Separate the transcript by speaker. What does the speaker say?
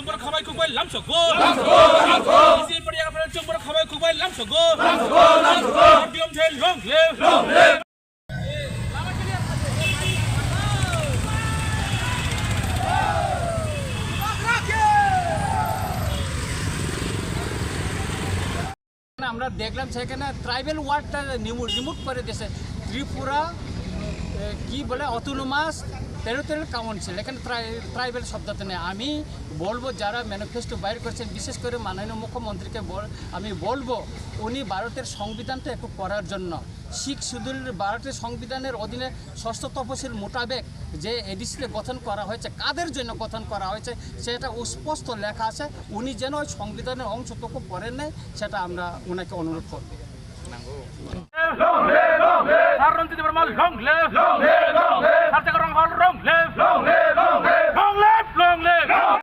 Speaker 1: Jumbo Kawai Kubai Lamsoko. Easy Padiaka Jumbo Kawai Kubai Lamsoko. Dium Tail Long Live.
Speaker 2: আমরা দেখলাম সেখানে tribal ওয়ার্ডটা remove করে দিয়েছে ত্রিপুরা কি বলে অটোনোমাস টেরিটোরিয়াল কাউন্সিল এখানে ট্রাইবেল শব্দটা নেই আমি বলবো যারা ম্যানিফেস্টো বাইর করছেন বিশেষ করে মাননীয় মুখ্যমন্ত্রীকে আমি বলবো উনি ভারতের সংবিধানটা একটু করার জন্য শিখ শিডিউল ভারতের সংবিধানের অধীনে ষষ্ঠ তফসিল মোতাবেক যে এডিসিতে গঠন করা হয়েছে কাদের জন্য গঠন করা হয়েছে সেটা স্পষ্ট লেখা আছে উনি যেন ওই সংবিধানের অংশটুকু পড়েন নাই সেটা আমরা ওনাকে অনুরোধ করব
Speaker 1: Long live! Long live! Long live! Long live! Long live! Long live! Long live! Long live! Long live!